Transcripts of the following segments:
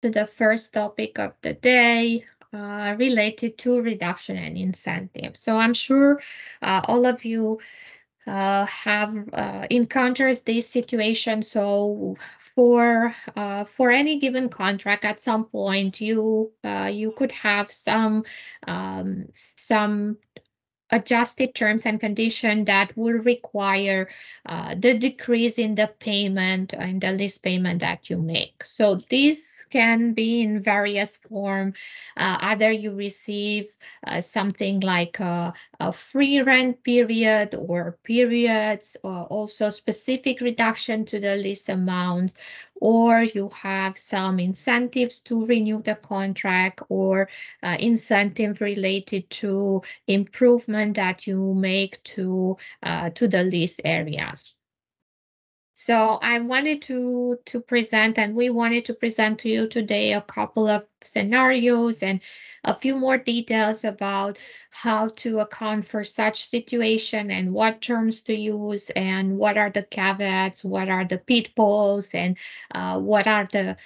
to the first topic of the day, related to reduction and incentives. So I'm sure all of you have encountered this situation. So for any given contract, at some point you could have some adjusted terms and condition that will require the decrease in the payment in the lease payment that you make. So this can be in various form. Either you receive something like a free rent period or periods, or also specific reduction to the lease amount, or you have some incentives to renew the contract, or incentive related to improvement that you make to the lease areas. So I wanted to present, and we wanted to present to you today a couple of scenarios and a few more details about how to account for such situation and what terms to use and what are the caveats, what are the pitfalls, and what are the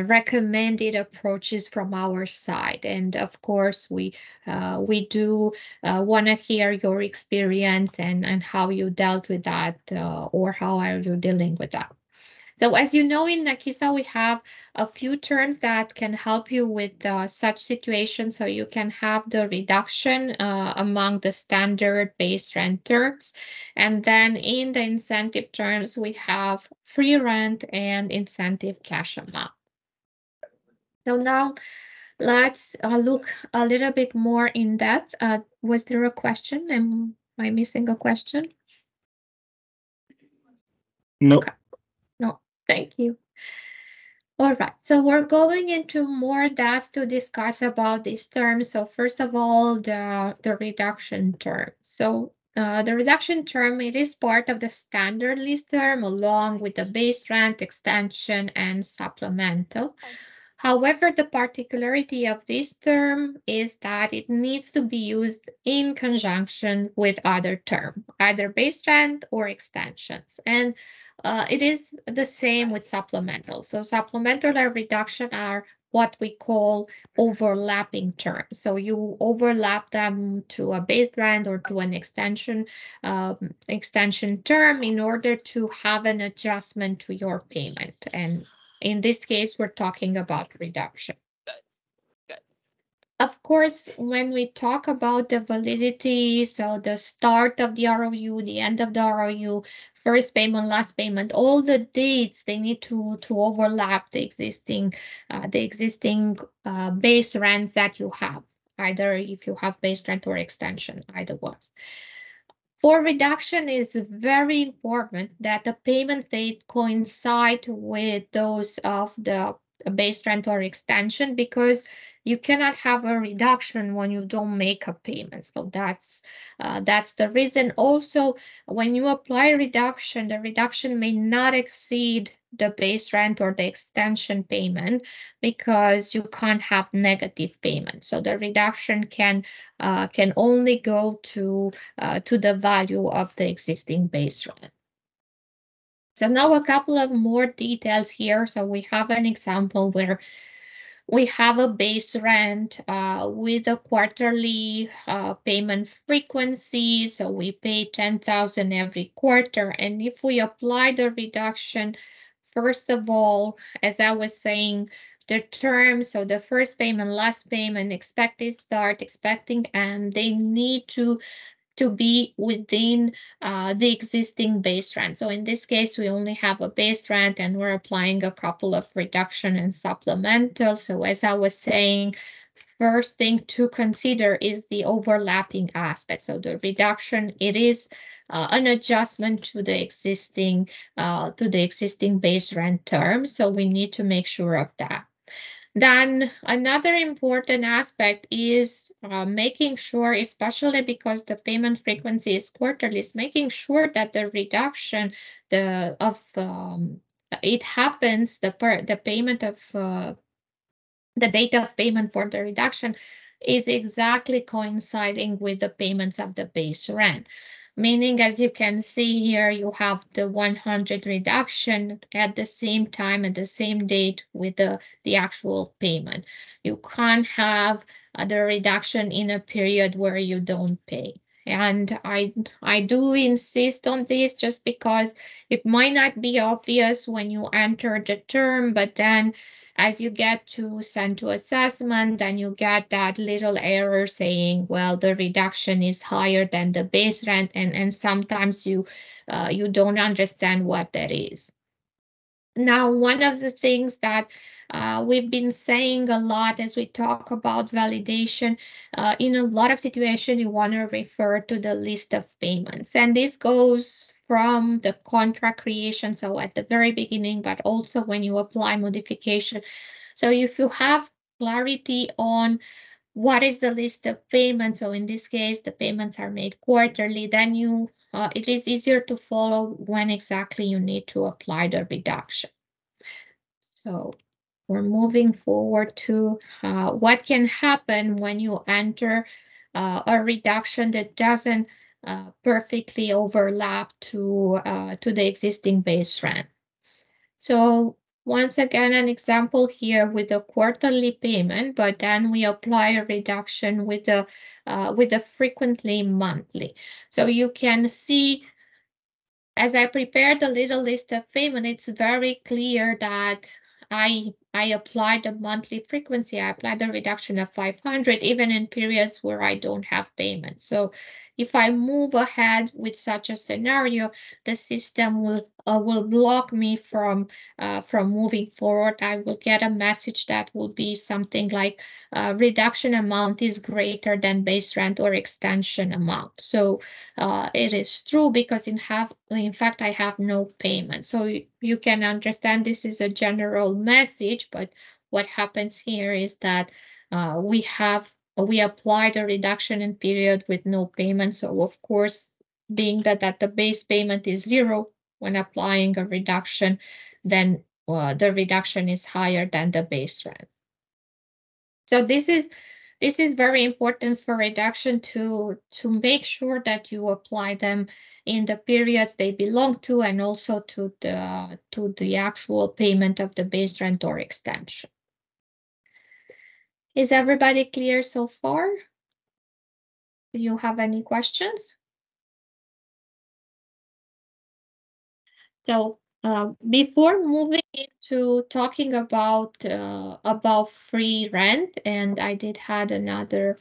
recommended approaches from our side. And of course, we do want to hear your experience and how you dealt with that, or how are you dealing with that. So as you know, in Nakisa, we have a few terms that can help you with such situations. So you can have the reduction among the standard base rent terms. And then in the incentive terms, we have free rent and incentive cash amount. So now let's look a little bit more in depth. Was there a question? Am I missing a question? No. Okay. No, thank you. All right, so we're going into more depth to discuss about these terms. So first of all, the reduction term. So the reduction term, it is part of the standard lease term along with the base rent, extension, and supplemental. However, the particularity of this term is that it needs to be used in conjunction with other term, either base rent or extensions. And it is the same with supplemental. So supplemental and reduction are what we call overlapping terms. So you overlap them to a base rent or to an extension term in order to have an adjustment to your payment. And in this case, we're talking about reduction. Of course, when we talk about the validity, so the start of the ROU, the end of the ROU, first payment, last payment, all the dates, they need to overlap the existing base rents that you have, either if you have base rent or extension, either was. For reduction, is very important that the payment date coincide with those of the base rent or extension, because you cannot have a reduction when you don't make a payment. So that's the reason. Also, when you apply reduction, the reduction may not exceed the base rent or the extension payment, because you can't have negative payment. So the reduction can only go to the value of the existing base rent. So now a couple of more details here. So we have an example where we have a base rent with a quarterly payment frequency. So we pay 10,000 every quarter. And if we apply the reduction, first of all, as I was saying, the terms, so the first payment, last payment, expected start, expecting end, they need to be within the existing base rent. So in this case, we only have a base rent and we're applying a couple of reduction and supplemental. So as I was saying, first thing to consider is the overlapping aspect. So the reduction, it is an adjustment to the existing base rent term. So we need to make sure of that. Then another important aspect is making sure, especially because the payment frequency is quarterly, is making sure that the reduction it happens, the payment of the date of payment for the reduction is exactly coinciding with the payments of the base rent. meaning, as you can see here, you have the 100 reduction at the same time, at the same date with the actual payment. You can't have the reduction in a period where you don't pay. And I do insist on this just because it might not be obvious when you enter the term, but then as you get to send to assessment, then you get that little error saying, well, the reduction is higher than the base rent, and sometimes you don't understand what that is. Now, one of the things that we've been saying a lot as we talk about validation, in a lot of situations, you want to refer to the list of payments. And this goes from the contract creation, so at the very beginning, but also when you apply modification. So if you have clarity on what is the list of payments, so in this case, the payments are made quarterly, then it is easier to follow when exactly you need to apply the reduction. So we're moving forward to what can happen when you enter a reduction that doesn't perfectly overlap to the existing base rent. So once again, an example here with a quarterly payment, but then we apply a reduction with a frequently monthly. So you can see, as I prepared a little list of payment, it's very clear that I applied the monthly frequency. I applied the reduction of 500, even in periods where I don't have payment. So if I move ahead with such a scenario, the system will block me from moving forward. I will get a message that will be something like reduction amount is greater than base rent or extension amount. So it is true because in fact I have no payment. So you can understand this is a general message, but what happens here is that we applied a reduction in period with no payment. So of course, being that the base payment is 0 when applying a reduction, then the reduction is higher than the base rent. So this is very important for reduction to make sure that you apply them in the periods they belong to, and also to the actual payment of the base rent or extension. Is everybody clear so far? Do you have any questions? So before moving into talking about free rent, and I did had another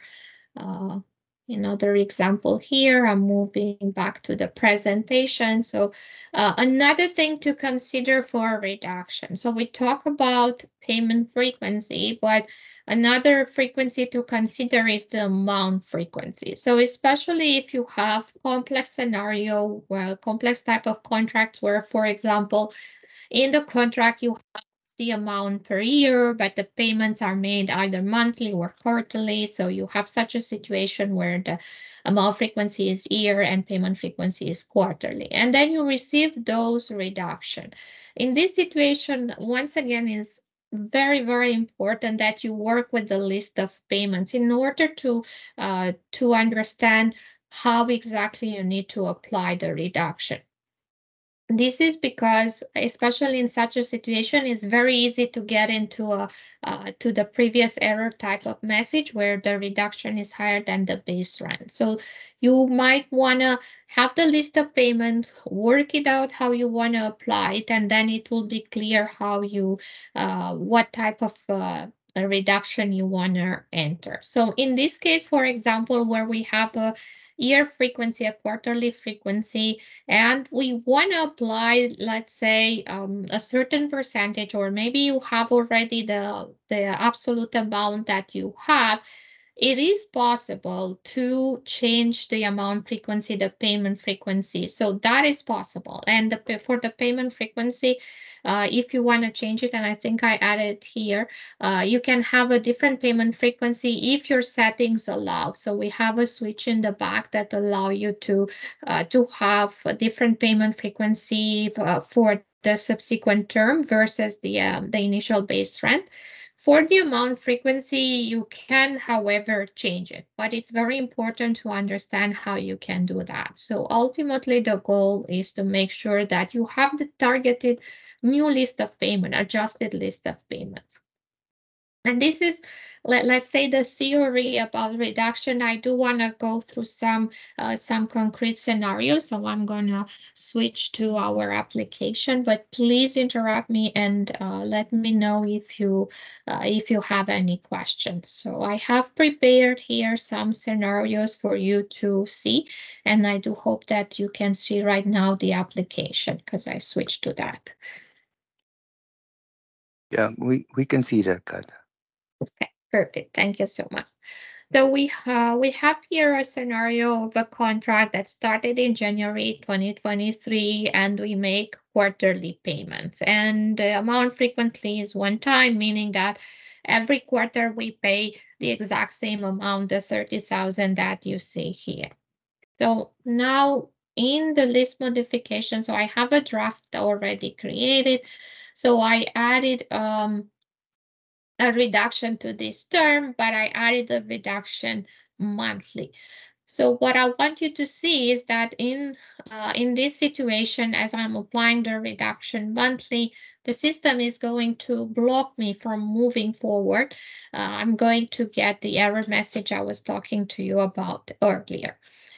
example here. I'm moving back to the presentation. So another thing to consider for reduction. So we talk about payment frequency, but another frequency to consider is the amount frequency. So especially if you have complex scenario, where complex type of contracts where, for example, in the contract you have the amount per year, but the payments are made either monthly or quarterly. So you have such a situation where the amount frequency is year and payment frequency is quarterly. And then you receive those reduction. In this situation, once again, is very, very important that you work with the list of payments in order to understand how exactly you need to apply the reduction. This is because, especially in such a situation, it's very easy to get into to the previous error type of message where the reduction is higher than the base rent. So you might want to have the list of payment, work it out how you want to apply it, and then it will be clear how what type of a reduction you want to enter. So in this case, for example, where we have a year frequency, a quarterly frequency, and we want to apply, let's say, a certain percentage, or maybe you have already the absolute amount that you have, it is possible to change the amount frequency, the payment frequency. So that is possible. And for the payment frequency, if you want to change it, and I think I added here, you can have a different payment frequency if your settings allow. So we have a switch in the back that allow you to have a different payment frequency for the subsequent term versus the initial base rent. For the amount frequency, you can, however, change it, but it's very important to understand how you can do that. So ultimately, the goal is to make sure that you have the targeted new list of payment, adjusted list of payments. And this is, let's say, the theory about reduction. I do want to go through some concrete scenarios, so I'm going to switch to our application, but please interrupt me and let me know if you have any questions. So I have prepared here some scenarios for you to see, and I do hope that you can see right now the application because I switched to that. Yeah, we can see that, Kat. Okay, perfect. Thank you so much. So we have here a scenario of a contract that started in January 2023, and we make quarterly payments. And the amount frequently is one time, meaning that every quarter we pay the exact same amount, the 30,000 that you see here. So now in the list modification, so I have a draft already created. So I added a reduction to this term, but I added a reduction monthly. So what I want you to see is that in this situation, as I'm applying the reduction monthly, the system is going to block me from moving forward. I'm going to get the error message I was talking to you about earlier.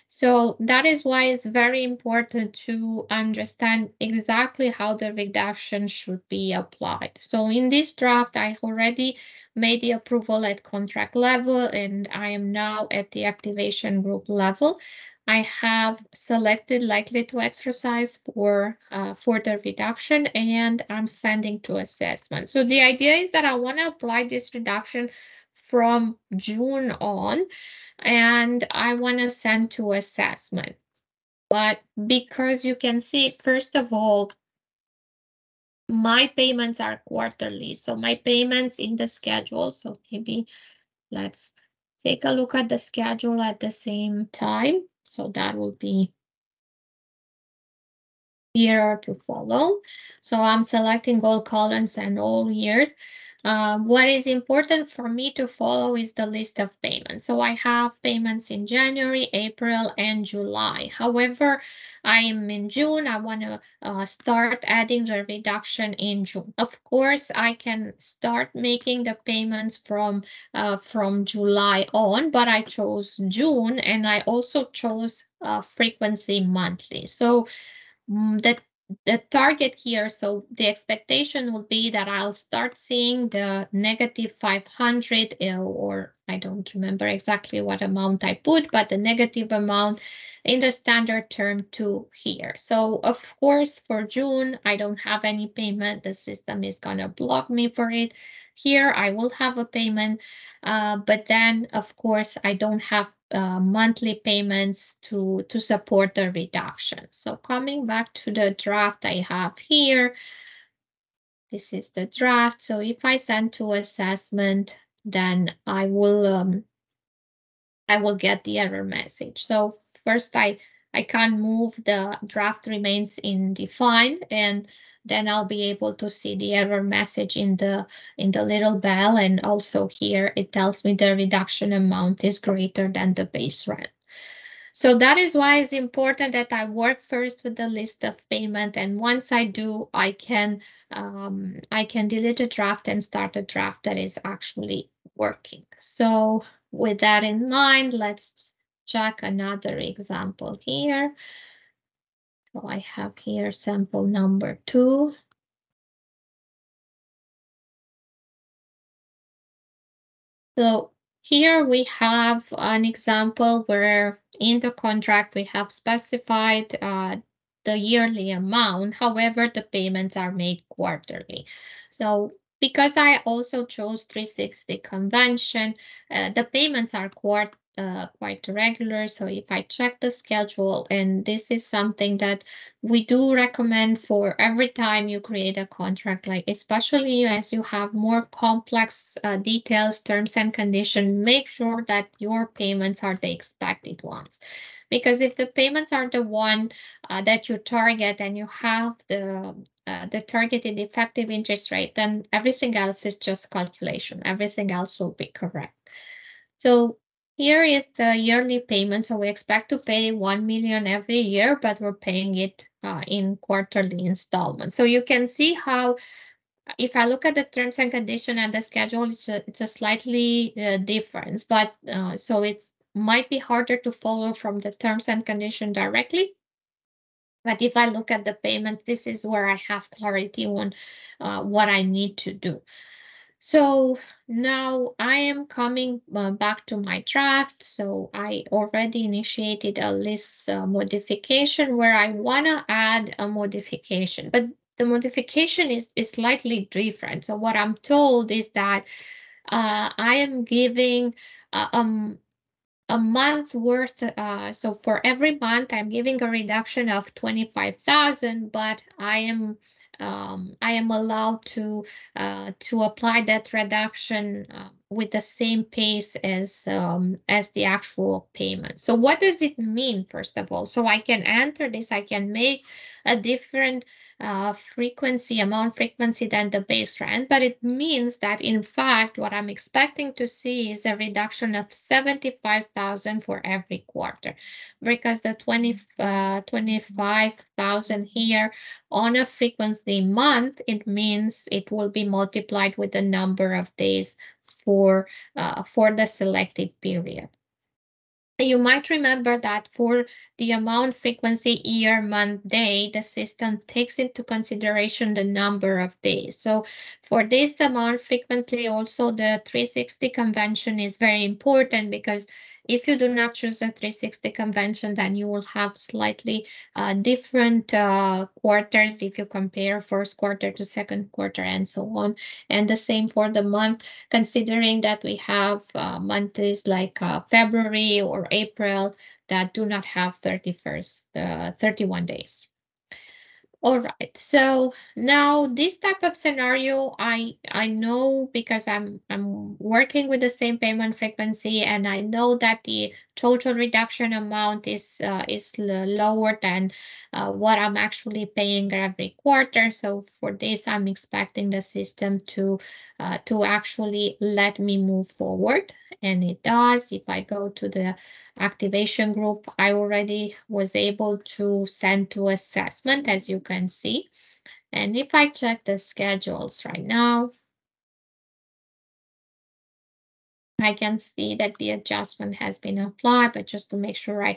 So that is why it's very important to understand exactly how the reduction should be applied. So in this draft, I already made the approval at contract level, and I am now at the activation group level. I have selected likely to exercise for the reduction, and I'm sending to assessment. So the idea is that I want to apply this reduction from June on, and I want to send to assessment. But because you can see, first of all, my payments are quarterly. So my payments in the schedule, so maybe let's take a look at the schedule at the same time. So that will be here to follow. So I'm selecting all columns and all years. What is important for me to follow is the list of payments. So I have payments in January, April, and July. However, I am in June. I want to start adding the reduction in June. Of course, I can start making the payments from July on, but I chose June, and I also chose frequency monthly. So the target here, so the expectation would be that I'll start seeing the negative 500, or I don't remember exactly what amount I put, but the negative amount in the standard term 2 here. So of course, for June, I don't have any payment. The system is going to block me for it. Here, I will have a payment, but then, of course, I don't have monthly payments to support the reduction. So coming back to the draft I have here, this is the draft. So if I send to assessment, then I will get the error message. So first I can't move, the draft remains undefined, and then I'll be able to see the error message in the little bell, and also here it tells me the reduction amount is greater than the base rent. So that is why it's important that I work first with the list of payment, and once I do, I can delete a draft and start a draft that is actually working. So with that in mind, let's check another example here. So I have here sample number 2. So here we have an example where in the contract we have specified the yearly amount. However, the payments are made quarterly. So because I also chose 360 convention, the payments are quite regular. So if I check the schedule, and this is something that we do recommend for every time you create a contract, like especially as you have more complex details, terms and conditions, make sure that your payments are the expected ones. Because if the payments are the one that you target and you have the the targeted effective interest rate, then everything else is just calculation. Everything else will be correct. So here is the yearly payment. So we expect to pay 1 million every year, but we're paying it in quarterly installments. So you can see how, if I look at the terms and condition and the schedule, it's a slightly difference, but so it might be harder to follow from the terms and condition directly. But if I look at the payment, this is where I have clarity on what I need to do. So now I am coming back to my draft. So I already initiated a list modification where I want to add a modification, but the modification is slightly different. So what I'm told is that I am giving a month worth. So for every month, I'm giving a reduction of 25,000, but I am allowed to apply that reduction with the same pace as the actual payment. So what does it mean, first of all? So I can enter this, I can make a different amount frequency than the base rent, but it means that in fact what I'm expecting to see is a reduction of 75,000 for every quarter, because the 25,000 here on a frequency month, it means it will be multiplied with the number of days for the selected period. You might remember that for the amount, frequency, year, month, day, the system takes into consideration the number of days. So for this amount, frequently, also the 360 convention is very important, because if you do not choose the 360 convention, then you will have slightly different quarters if you compare first quarter to second quarter and so on. And the same for the month, considering that we have months like February or April that do not have 31 days. All right, so now this type of scenario, I know, because I'm working with the same payment frequency, and I know that the total reduction amount is lower than what I'm actually paying every quarter. So for this, I'm expecting the system to actually let me move forward, and it does. If I go to the activation group, I already was able to send to assessment, as you can see. And if I check the schedules right now, I can see that the adjustment has been applied, but just to make sure I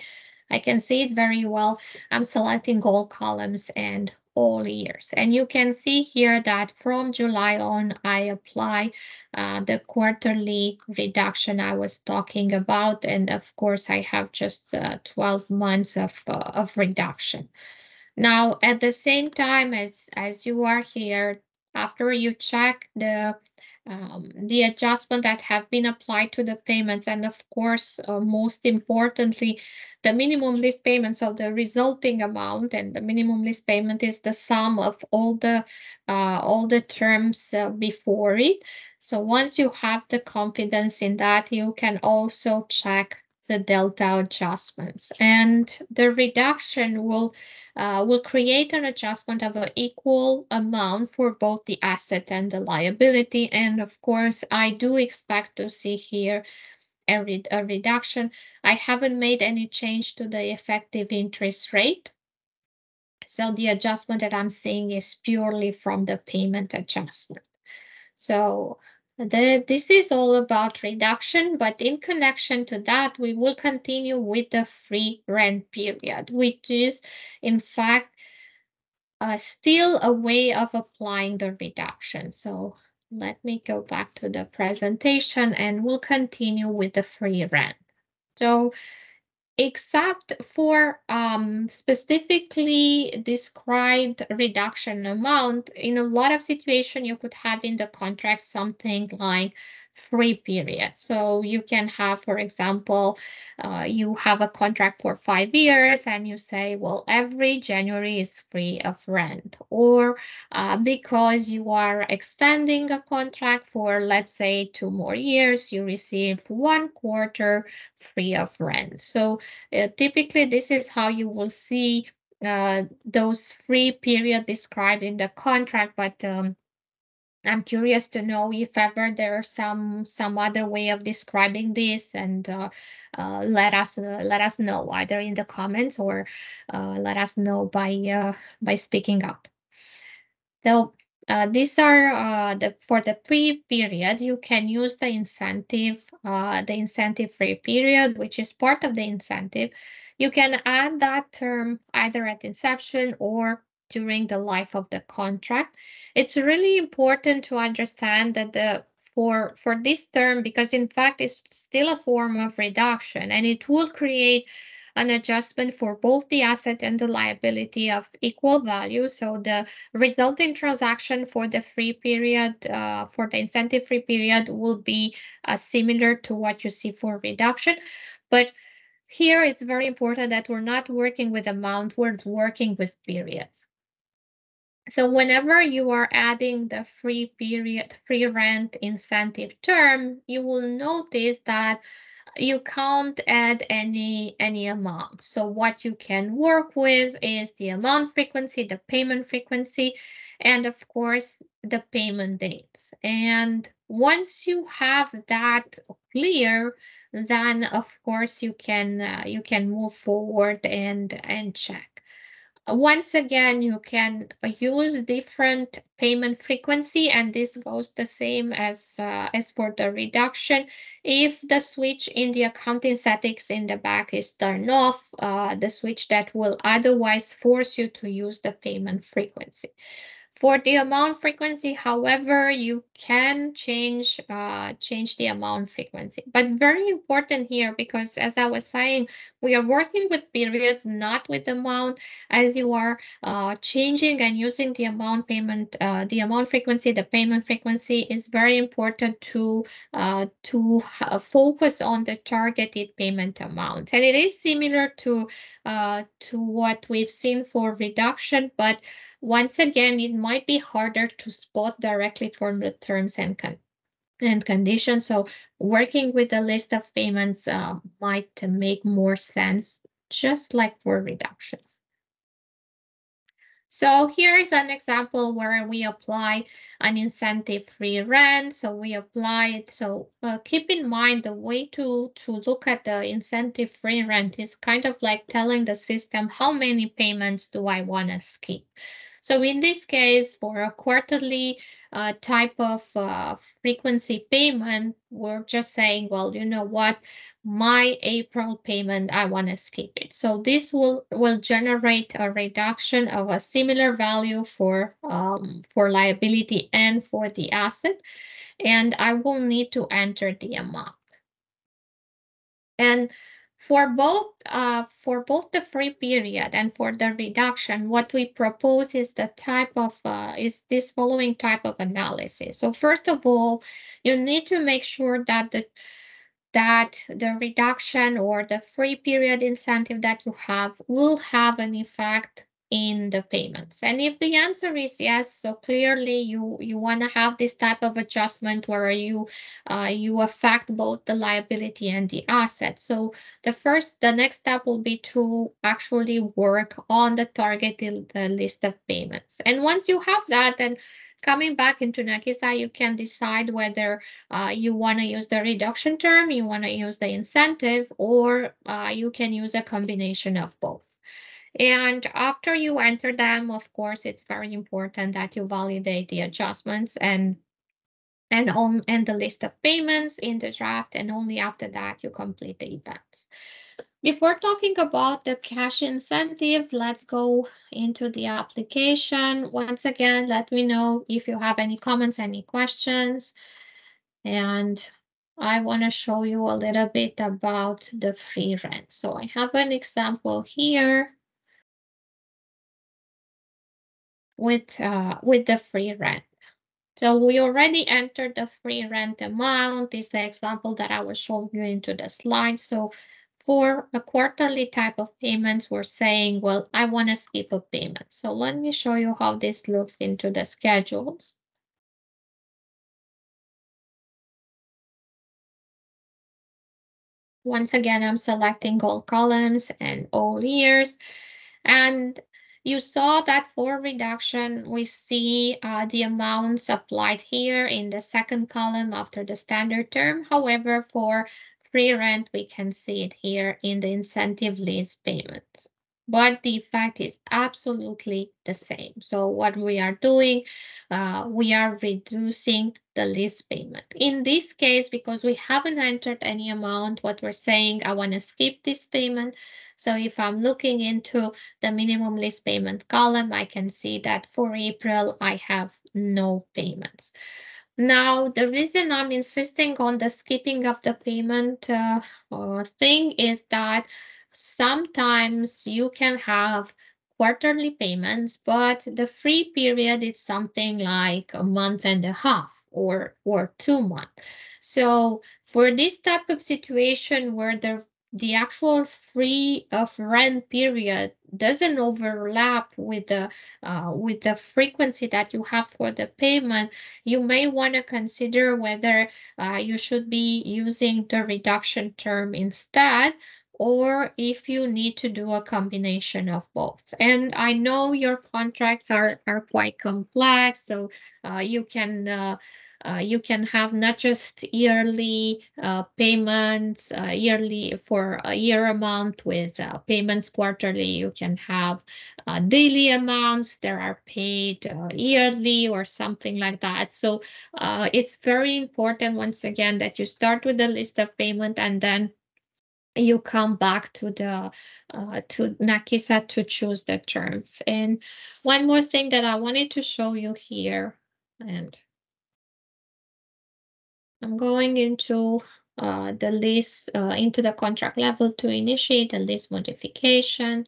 can see it very well, I'm selecting all columns and all years. And you can see here that from July on, I apply the quarterly reduction I was talking about. And of course, I have just 12 months of reduction. Now, at the same time as you are here, after you check the adjustment that have been applied to the payments, and of course, most importantly, the minimum lease payment, so the resulting amount, and the minimum lease payment is the sum of all the terms before it. So once you have the confidence in that, you can also check the delta adjustments, and the reduction will create an adjustment of an equal amount for both the asset and the liability. And of course, I do expect to see here a reduction. I haven't made any change to the effective interest rate. So the adjustment that I'm seeing is purely from the payment adjustment. So this is all about reduction, but in connection to that, we will continue with the free rent period, which is in fact still a way of applying the reduction. So let me go back to the presentation and we'll continue with the free rent. So except for specifically described reduction amount, in a lot of situations you could have in the contract something like free period. So you can have, for example, you have a contract for 5 years and you say, well, every January is free of rent. Or because you are extending a contract for, let's say, 2 more years, you receive 1 quarter free of rent. So typically, this is how you will see those free period described in the contract, but I'm curious to know if ever there's some other way of describing this, and let us know either in the comments or let us know by speaking up. So these are for the free period. You can use the incentive free period, which is part of the incentive. You can add that term either at inception or during the life of the contract. It's really important to understand that for this term, because in fact it's still a form of reduction, and it will create an adjustment for both the asset and the liability of equal value. So the resulting transaction for the free period, for the incentive free period, will be similar to what you see for reduction. But here it's very important that we're not working with amount, we're working with periods. So whenever you are adding the free rent incentive term, you will notice that you can't add any amount. So what you can work with is the amount frequency, the payment frequency, and of course the payment dates. And once you have that clear, then of course you can move forward and check. Once again, you can use different payment frequency, and this goes the same as for the reduction. If the switch in the accounting settings in the back is turned off, the switch that will otherwise force you to use the payment frequency. For the amount frequency, however, you can change the amount frequency. But very important here, because as I was saying, we are working with periods, not with amount. As you are changing and using the amount the amount frequency, the payment frequency, is very important to focus on the targeted payment amount. And it is similar to what we've seen for reduction, but once again, it might be harder to spot directly from the terms and conditions. So working with a list of payments might make more sense, just like for reductions. So here is an example where we apply an incentive-free rent. So we apply it. So keep in mind, the way to look at the incentive-free rent is kind of like telling the system, how many payments do I want to skip? So in this case, for a quarterly type of frequency payment, we're just saying, well, you know what, my April payment, I want to skip it. So this will generate a reduction of a similar value for liability and for the asset, and I will need to enter the amount. And for both the free period and for the reduction, what we propose is is this following type of analysis. So first of all, you need to make sure that the reduction or the free period incentive that you have will have an effect in the payments. And if the answer is yes, so clearly you want to have this type of adjustment where you affect both the liability and the asset. So the next step will be to actually work on the targeted list of payments. And once you have that, then coming back into Nakisa, you can decide whether you want to use the reduction term, you want to use the incentive, or you can use a combination of both. And after you enter them, of course, it's very important that you validate the adjustments and the list of payments in the draft, and only after that you complete the events. Before talking about the cash incentive, let's go into the application. Once again, let me know if you have any comments, any questions. And I want to show you a little bit about the free rent. So I have an example here with the free rent. So we already entered the free rent amount. This is the example that I was showing you into the slide. So for a quarterly type of payments, we're saying, well, I want to skip a payment. So let me show you how this looks into the schedules. Once again, I'm selecting all columns and all years. And You saw that for reduction, we see the amounts applied here in the second column after the standard term. However, for free rent, we can see it here in the incentive lease payments. But the effect is absolutely the same. So what we are doing, we are reducing the lease payment. In this case, because we haven't entered any amount, what we're saying, I want to skip this payment. So if I'm looking into the minimum lease payment column, I can see that for April, I have no payments. Now, the reason I'm insisting on the skipping of the payment thing is that sometimes you can have quarterly payments, but the free period is something like a month and a half or 2 months. So for this type of situation where the actual free of rent period doesn't overlap with the frequency that you have for the payment, you may want to consider whether you should be using the reduction term instead, or if you need to do a combination of both. And I know your contracts are quite complex, so you can have not just yearly payments, yearly for a year amount with payments quarterly. You can have daily amounts that are paid yearly or something like that. So it's very important, once again, that you start with the list of payment and then you come back to the to Nakisa to choose the terms. And one more thing that I wanted to show you here, and I'm going into the lease, into the contract level to initiate a lease modification.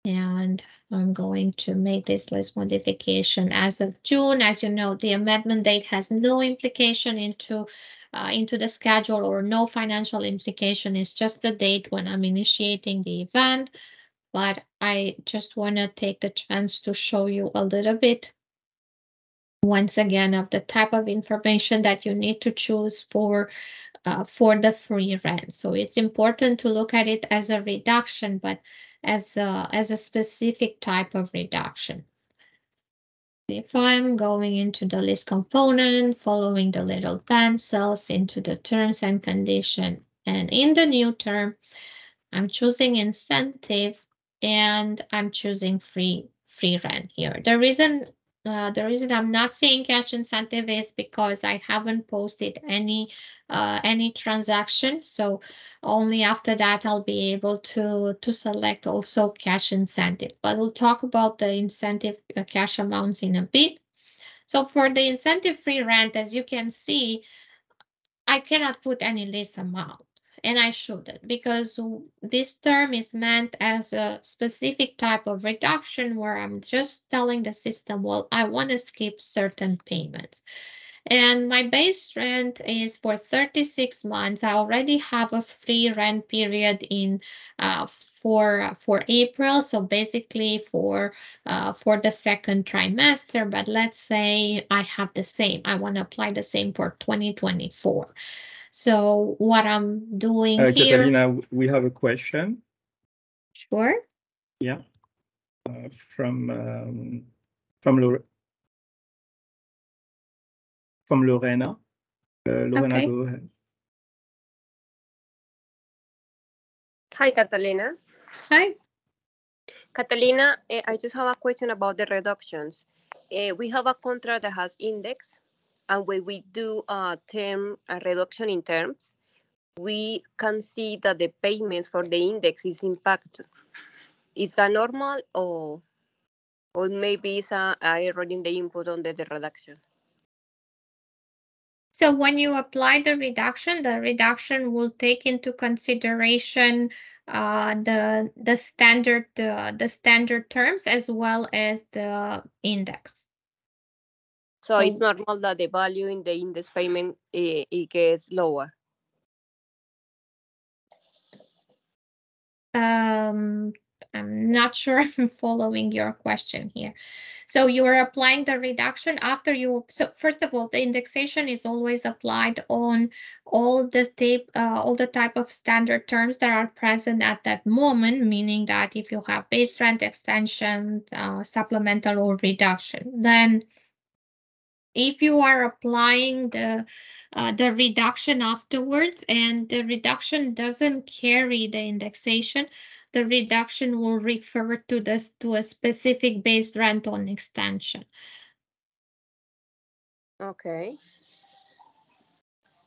And I'm going to make this lease modification as of June. As you know, the amendment date has no implication into the schedule, or no financial implication. It's just the date when I'm initiating the event. But I just want to take the chance to show you a little bit, once again, of the type of information that you need to choose for the free rent. So it's important to look at it as a reduction, but as a specific type of reduction. If I'm going into the list component, following the little pencils into the terms and condition, and in the new term, I'm choosing incentive and I'm choosing free rent here. The reason I'm not seeing cash incentive is because I haven't posted any transaction. So only after that I'll be able to select also cash incentive. But we'll talk about the incentive cash amounts in a bit. So for the incentive free rent, as you can see, I cannot put any lease amount. And I shouldn't, because this term is meant as a specific type of reduction where I'm just telling the system, well, I want to skip certain payments. And my base rent is for 36 months. I already have a free rent period in for April. So basically for the second trimester. But let's say I have the same. I want to apply the same for 2024. So what I'm doing here. Catalina, we have a question. Sure. Yeah. From Lorena. Lorena, Okay. go ahead. Hi, Catalina. Hi. Catalina, I just have a question about the reductions. We have a contract that has index, and when we do a reduction in terms, we can see that the payments for the index is impacted. Is that normal, or maybe it's an error in the input under the reduction? So when you apply the reduction will take into consideration the standard terms as well as the index. So it's normal that the value in the index payment it gets lower. I'm not sure I'm following your question here. So you are applying the reduction after you. So first of all, the indexation is always applied on all the type of standard terms that are present at that moment, meaning that if you have base rent extension, supplemental or reduction, then if you are applying the reduction afterwards and the reduction doesn't carry the indexation, the reduction will refer to a specific base rent on extension. Okay.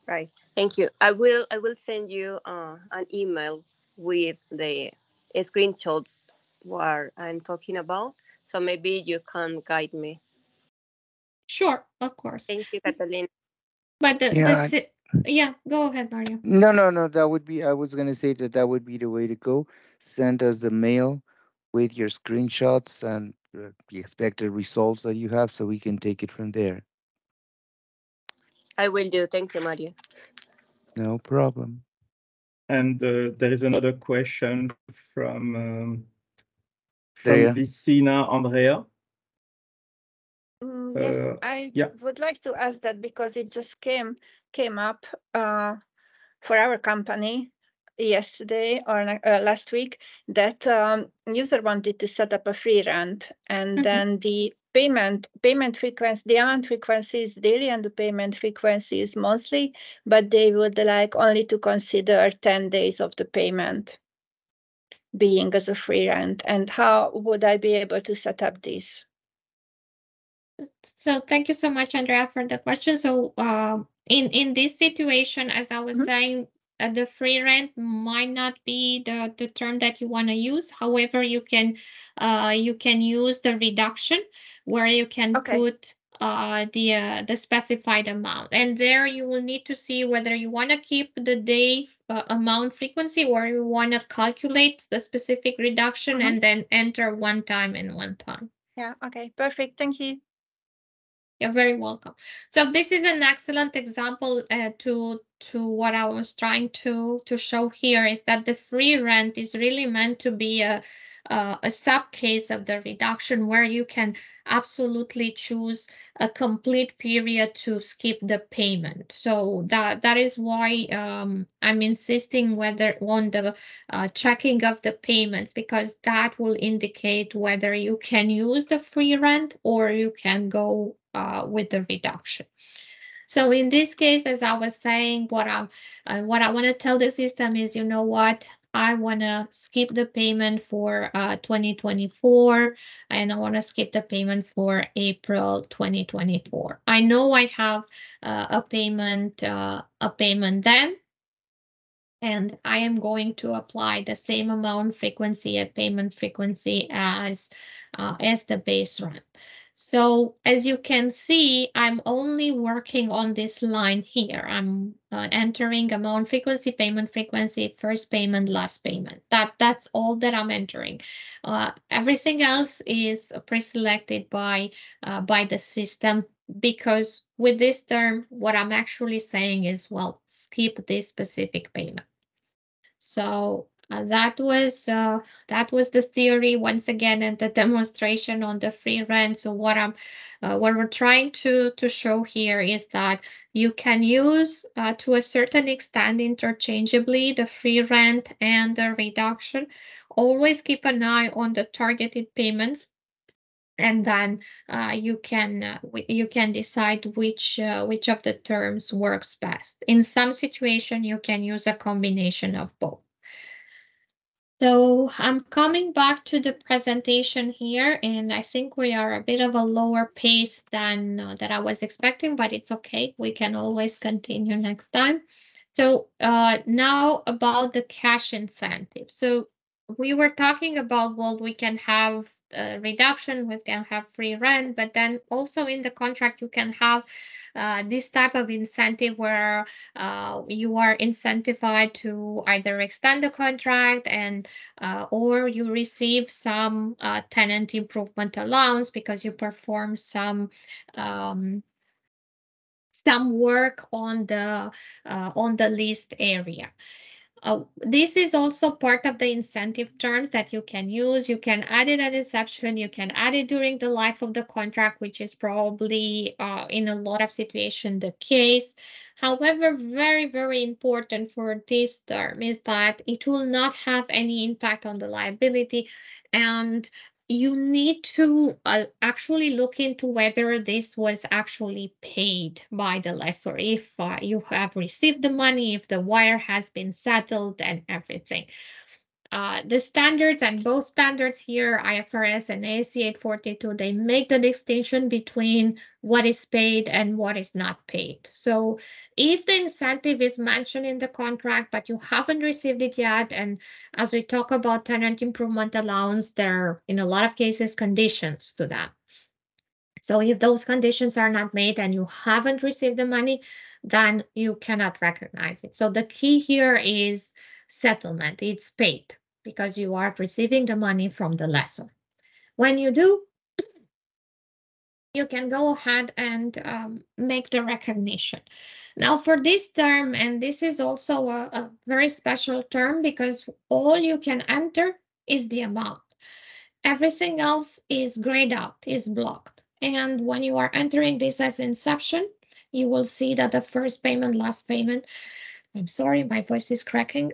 Right. Thank you. I will send you an email with the screenshots what I'm talking about. So maybe you can guide me. Sure, of course. Thank you, Catalina. But Yeah, yeah, go ahead, Mario. no. That would be. I was gonna say that would be the way to go. Send us the mail with your screenshots and the expected results that you have, so we can take it from there. I will do. Thank you, Mario. No problem. And there is another question from There. Vicina Andrea. Yes, I yeah. would like to ask that because it just came up for our company yesterday or last week that user wanted to set up a free rent, and then the payment frequency, the amount frequency is daily and the payment frequency is monthly, but they would like only to consider 10 days of the payment being as a free rent. And how would I be able to set up this? So thank you so much, Andrea, for the question. So in this situation, as I was saying, the free rent might not be the term that you want to use. However, you can use the reduction where you can put the specified amount, and there you will need to see whether you want to keep the day amount frequency or you want to calculate the specific reduction and then enter one time and one time. Yeah, okay, perfect. Thank you. You're very welcome. So this is an excellent example to what I was trying to show here, is that the free rent is really meant to be a sub case of the reduction, where you can absolutely choose a complete period to skip the payment. So that is why I'm insisting on the checking of the payments, because that will indicate whether you can use the free rent or you can go with the reduction. So in this case, as I was saying, what I want to tell the system is, you know what, I want to skip the payment for 2024, and I want to skip the payment for April 2024. I know I have a payment then, and I am going to apply the same amount frequency and payment frequency as the base rent. So as you can see, I'm only working on this line here. I'm entering amount frequency, payment frequency, first payment, last payment. That's all that I'm entering. Everything else is pre-selected by the system, because with this term, what I'm actually saying is, well, skip this specific payment. So that was the theory once again, and the demonstration on the free rent. So what we're trying to show here is that you can use to a certain extent interchangeably the free rent and the reduction. Always keep an eye on the targeted payments, and then you can decide which of the terms works best. In some situation, you can use a combination of both. So I'm coming back to the presentation here, and I think we are a bit of a lower pace than that I was expecting, but it's okay. We can always continue next time. So now about the cash incentive. So we were talking about, well, we can have reduction, we can have free rent, but then also in the contract you can have this type of incentive where you are incentivized to either extend the contract and or you receive some tenant improvement allowance because you perform some work on the leased area. This is also part of the incentive terms that you can use. You can add it at inception. You can add it during the life of the contract, which is probably in a lot of situations the case. However, very, very important for this term is that it will not have any impact on the liability, and you need to actually look into whether this was actually paid by the lessor, if you have received the money, if the wire has been settled and everything. The standards, and both standards here, IFRS and ASC 842, they make the distinction between what is paid and what is not paid. So if the incentive is mentioned in the contract, but you haven't received it yet, and as we talk about tenant improvement allowance, there are, in a lot of cases, conditions to that. So if those conditions are not made and you haven't received the money, then you cannot recognize it. So the key here is settlement. It's paid because you are receiving the money from the lessor. When you do, you can go ahead and make the recognition. Now for this term, and this is also a very special term because all you can enter is the amount. Everything else is grayed out, is blocked. And when you are entering this as inception, you will see that the first payment, last payment, I'm sorry, my voice is cracking.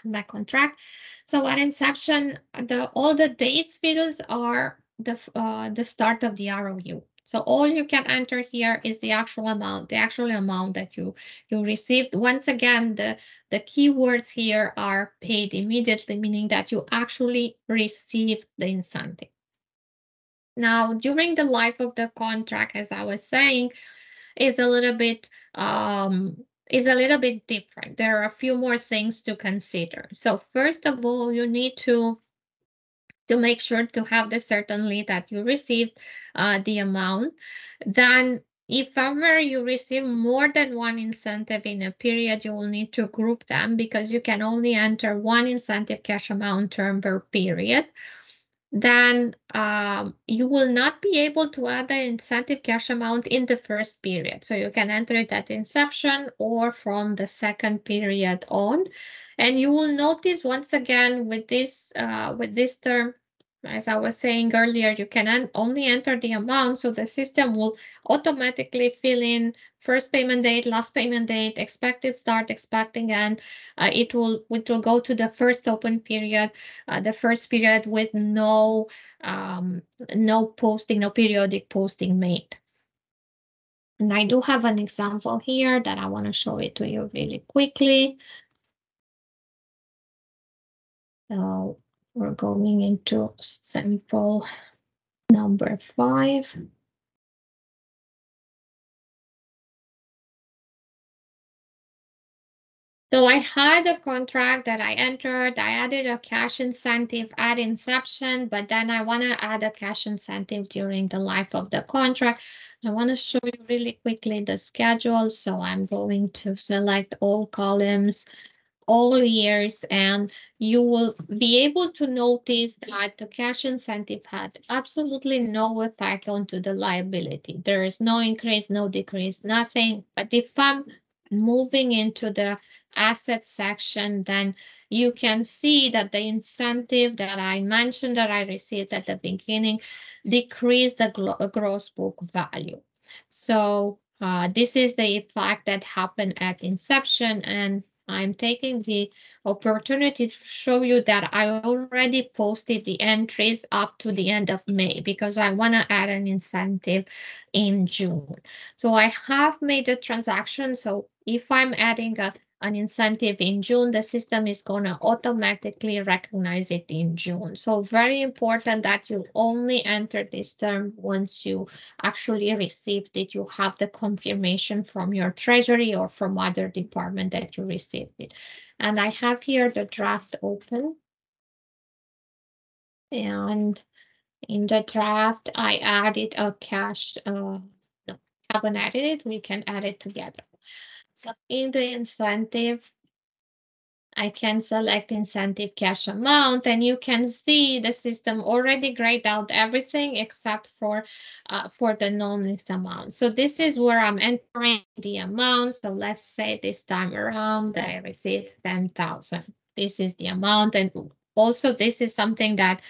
Back on track. So at inception, all the dates fields are the start of the ROU. So all you can enter here is the actual amount that you received. Once again, the keywords here are paid immediately, meaning that you actually received the incentive. Now, during the life of the contract, as I was saying, is a little bit different. There are a few more things to consider. So first of all, you need to make sure to have the certainty that you received the amount. Then if ever you receive more than one incentive in a period, you will need to group them because you can only enter one incentive cash amount term per period. Then you will not be able to add the incentive cash amount in the first period. So you can enter it at inception or from the second period on. And you will notice once again with this term, as I was saying earlier, you can only enter the amount, so the system will automatically fill in first payment date, last payment date, expected start, expecting end. It will go to the first open period, the first period with no posting, no periodic posting made. And I do have an example here that I want to show it to you really quickly. So we're going into sample number 5. So I had a contract that I entered. I added a cash incentive at inception, but then I want to add a cash incentive during the life of the contract. I want to show you really quickly the schedule. So I'm going to select all columns, all years, and you will be able to notice that the cash incentive had absolutely no effect onto the liability. There is no increase, no decrease, nothing. But if I'm moving into the asset section, then you can see that the incentive that I mentioned that I received at the beginning decreased the gross book value. So this is the effect that happened at inception, and I'm taking the opportunity to show you that I already posted the entries up to the end of May because I want to add an incentive in June. So I have made a transaction. So if I'm adding an incentive in June, the system is going to automatically recognize it in June. So very important that you only enter this term once you actually received it. You have the confirmation from your treasury or from other department that you received it. And I have here the draft open. And in the draft, I added a cash, no, haven't added it, we can add it together. So in the incentive, I can select incentive cash amount, and you can see the system already grayed out everything except for the non-lease amount. So this is where I'm entering the amount. So let's say this time around I received 10,000. This is the amount, and also this is something that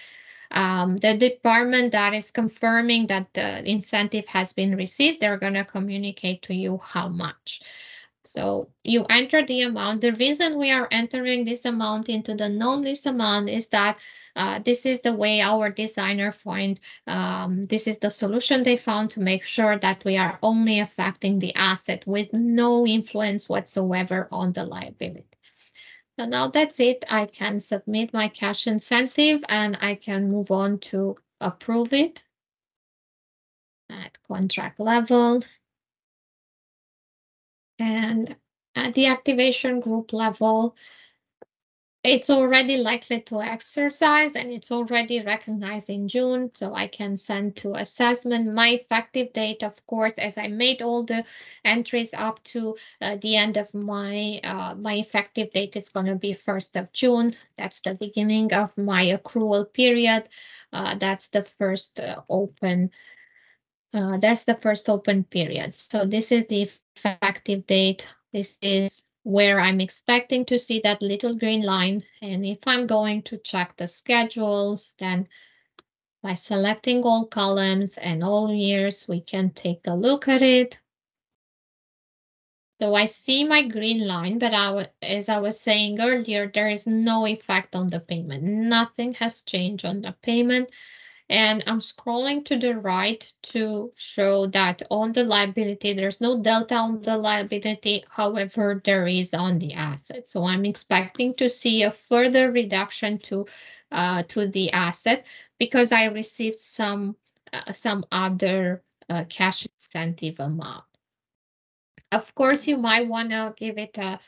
the department that is confirming that the incentive has been received, they're going to communicate to you how much. So you enter the amount. The reason we are entering this amount into the non-lease amount is that this is the way our designer find, this is the solution they found to make sure that we are only affecting the asset with no influence whatsoever on the liability. So now that's it. I can submit my cash incentive and I can move on to approve it at contract level. And at the activation group level, it's already likely to exercise and it's already recognized in June, so I can send to assessment. My effective date, of course, as I made all the entries up to the end of my effective date is going to be 1st of June. That's the beginning of my accrual period. That's the first open. That's the first open period. So this is the effective date. This is where I'm expecting to see that little green line. And if I'm going to check the schedules, then by selecting all columns and all years, we can take a look at it. So I see my green line, but as I was saying earlier, there is no effect on the payment. Nothing has changed on the payment. And I'm scrolling to the right to show that on the liability, there's no delta on the liability. However, there is on the asset. So I'm expecting to see a further reduction to the asset because I received some other cash incentive amount. Of course, you might want to give it a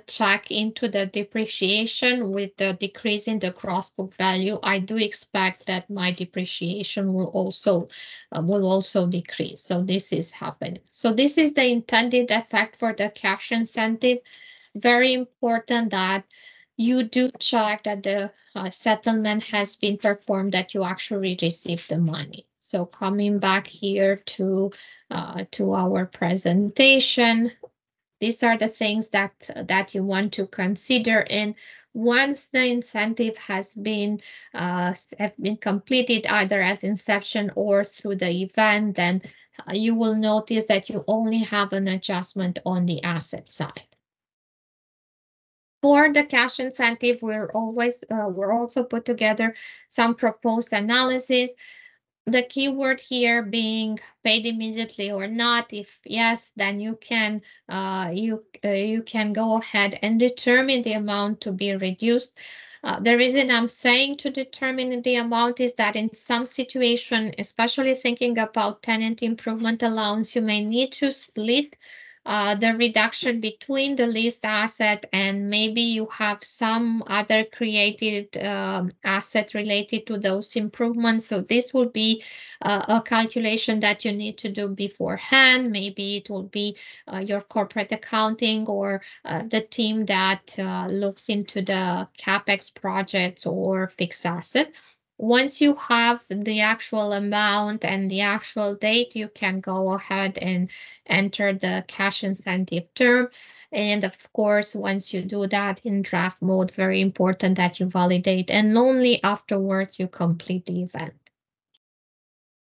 check into the depreciation with the decrease in the gross book value. I do expect that my depreciation will also decrease. So this is happening. So this is the intended effect for the cash incentive. Very important that you do check that the settlement has been performed, that you actually receive the money. So coming back here to our presentation, these are the things that you want to consider. And once the incentive has been completed either at inception or through the event, then you will notice that you only have an adjustment on the asset side. For the cash incentive, we're also put together some proposed analysis. The keyword here being paid immediately or not. If yes, then you can go ahead and determine the amount to be reduced. The reason I'm saying to determine the amount is that in some situation, especially thinking about tenant improvement allowance, you may need to split the reduction between the leased asset and maybe you have some other created asset related to those improvements. So this will be a calculation that you need to do beforehand. Maybe it will be your corporate accounting or the team that looks into the CapEx projects or fixed asset. Once you have the actual amount and the actual date, you can go ahead and enter the cash incentive term. And of course, once you do that in draft mode, very important that you validate and only afterwards you complete the event.